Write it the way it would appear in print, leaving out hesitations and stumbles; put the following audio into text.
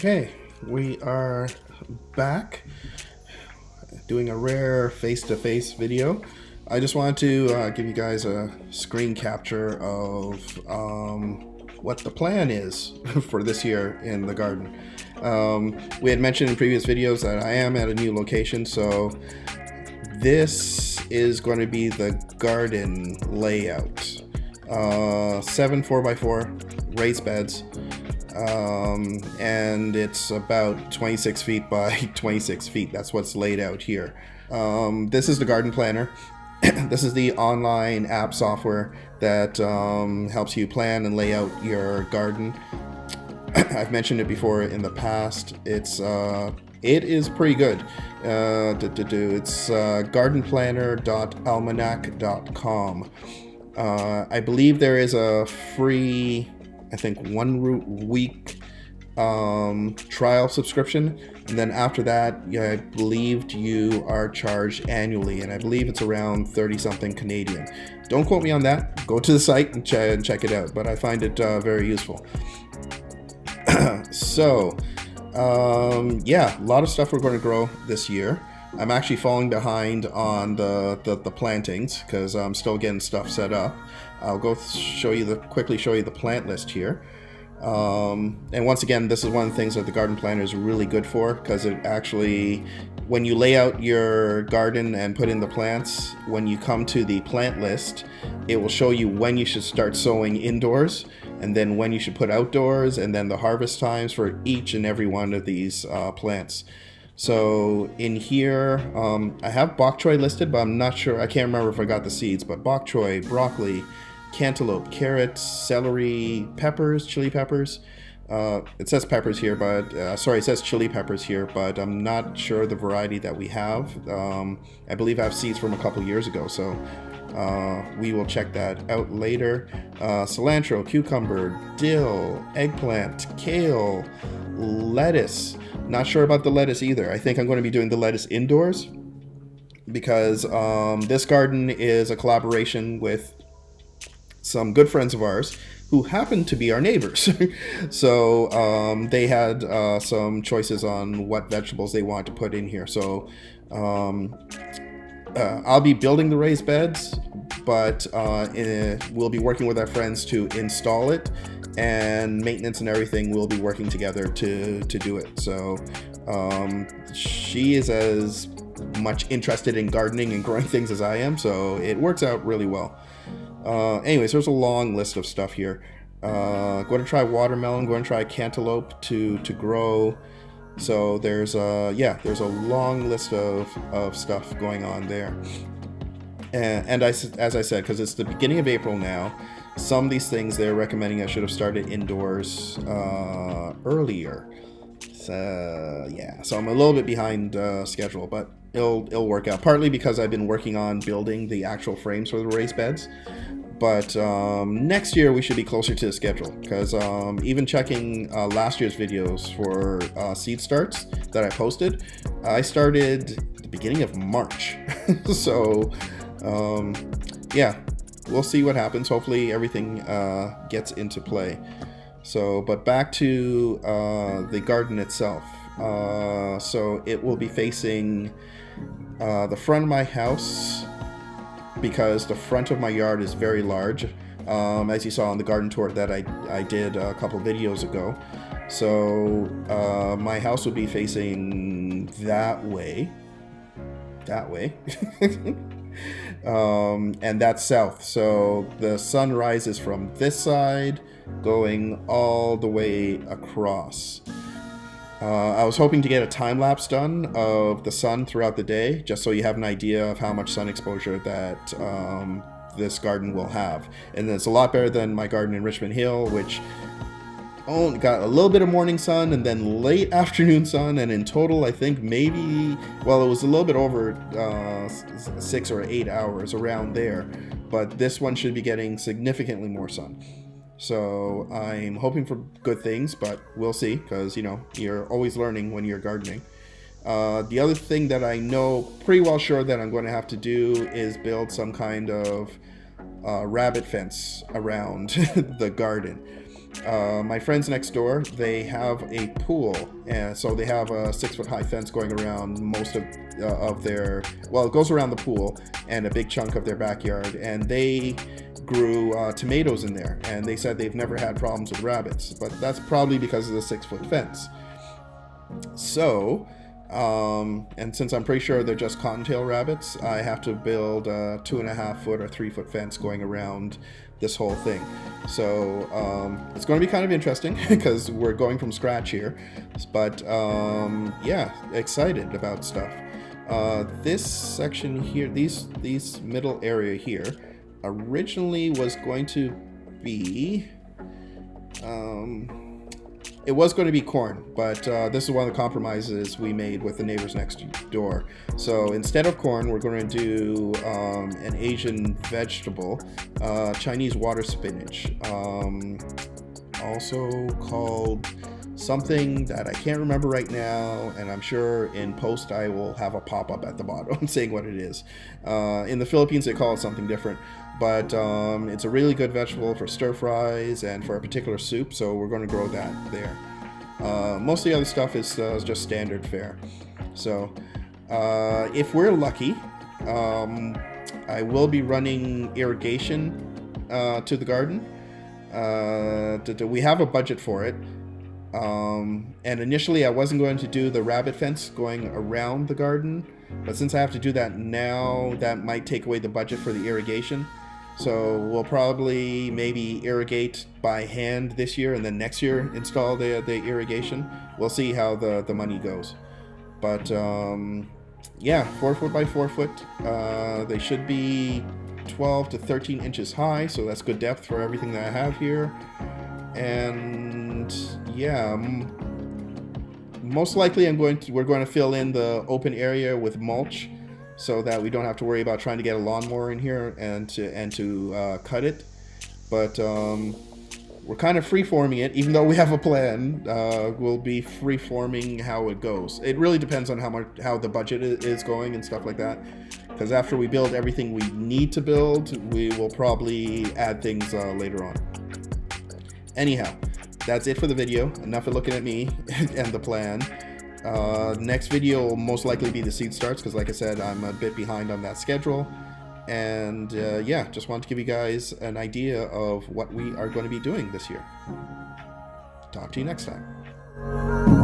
Okay, we are back doing a rare face-to-face video. I just wanted to give you guys a screen capture of what the plan is for this year in the garden. We had mentioned in previous videos that I am at a new location, so this is going to be the garden layout. 7 4x4 raised beds. And it's about 26 feet by 26 feet. That's what's laid out here. This is the garden planner. This is the online app software that helps you plan and lay out your garden. I've mentioned it before in the past. It is pretty good. It's gardenplanner.almanac.com. I believe there is a free, I think, 1 week trial subscription, and then after that, I believed you are charged annually, and I believe it's around 30 something Canadian. Don't quote me on that. Go to the site and check it out, but I find it very useful. So yeah, a lot of stuff we're going to grow this year. I'm actually falling behind on the plantings because I'm still getting stuff set up. I'll go quickly show you the plant list here. And once again, this is one of the things that the garden planner is really good for, because it actually, when you lay out your garden and put in the plants, when you come to the plant list, it will show you when you should start sowing indoors, and then when you should put outdoors, and then the harvest times for each and every one of these plants. So in here, I have bok choy listed, but I'm not sure, I can't remember if I got the seeds, but bok choy, broccoli, cantaloupe, carrots, celery, peppers, chili peppers. It says peppers here, but it says chili peppers here, but I'm not sure the variety that we have. I believe I have seeds from a couple years ago, so we will check that out later. Cilantro, cucumber, dill, eggplant, kale, lettuce. Not sure about the lettuce either. I think I'm going to be doing the lettuce indoors because this garden is a collaboration with some good friends of ours who happen to be our neighbors. So they had some choices on what vegetables they want to put in here. So I'll be building the raised beds, but we'll be working with our friends to install it, and maintenance and everything will be working together to do it. So she is as much interested in gardening and growing things as I am, so it works out really well. Anyways, there's a long list of stuff here. Going to try watermelon, going to try cantaloupe to grow. So there's a long list of stuff going on there. And as I said, because it's the beginning of April now, some of these things they're recommending I should have started indoors earlier. So yeah, so I'm a little bit behind schedule, but it'll work out. Partly because I've been working on building the actual frames for the raised beds. But next year we should be closer to the schedule, because even checking last year's videos for seed starts that I posted, I started the beginning of March. So yeah, we'll see what happens. Hopefully everything gets into play. So, but back to the garden itself. So it will be facing the front of my house, because the front of my yard is very large, as you saw on the garden tour that I did a couple videos ago. So my house would be facing that way, and that's south. So the sun rises from this side, going all the way across. I was hoping to get a time lapse done of the sun throughout the day, just so you have an idea of how much sun exposure that this garden will have. And it's a lot better than my garden in Richmond Hill, which only got a little bit of morning sun and then late afternoon sun, and in total I think maybe, well, it was a little bit over 6 or 8 hours around there, but this one should be getting significantly more sun. So I'm hoping for good things, but we'll see, because, you know, you're always learning when you're gardening. The other thing that I know pretty well sure that I'm going to have to do is build some kind of rabbit fence around the garden. My friends next door, they have a pool, and so they have a 6-foot high fence going around most of their, well, it goes around the pool and a big chunk of their backyard, and they grew tomatoes in there, and they said they've never had problems with rabbits, but that's probably because of the 6-foot fence. So, and since I'm pretty sure they're just cottontail rabbits, I have to build a 2.5-foot or 3-foot fence going around this whole thing. So it's going to be kind of interesting because we're going from scratch here, but yeah, excited about stuff. This section here, these middle area here, originally was going to be it was going to be corn, but this is one of the compromises we made with the neighbors next door. So instead of corn, we're going to do an Asian vegetable, Chinese water spinach, also called something that I can't remember right now, and I'm sure in post I will have a pop-up at the bottom saying what it is. In the Philippines they call it something different, but it's a really good vegetable for stir fries and for a particular soup, so we're going to grow that there. Most of the other stuff is just standard fare. So if we're lucky, I will be running irrigation to the garden. We have a budget for it. And initially I wasn't going to do the rabbit fence going around the garden, but since I have to do that now, that might take away the budget for the irrigation. So we'll probably maybe irrigate by hand this year, and then next year install the irrigation. We'll see how the money goes. But yeah, 4-foot by 4-foot. They should be 12 to 13 inches high, so that's good depth for everything that I have here. And yeah, most likely we're going to fill in the open area with mulch, so that we don't have to worry about trying to get a lawnmower in here and to cut it. But we're kind of free-forming it, even though we have a plan. We'll be free-forming how it goes. It really depends on how the budget is going and stuff like that. Because after we build everything we need to build, we will probably add things later on. Anyhow, that's it for the video. Enough of looking at me and the plan. Next video will most likely be the seed starts, because like I said, I'm a bit behind on that schedule. And yeah, just wanted to give you guys an idea of what we are going to be doing this year. Talk to you next time.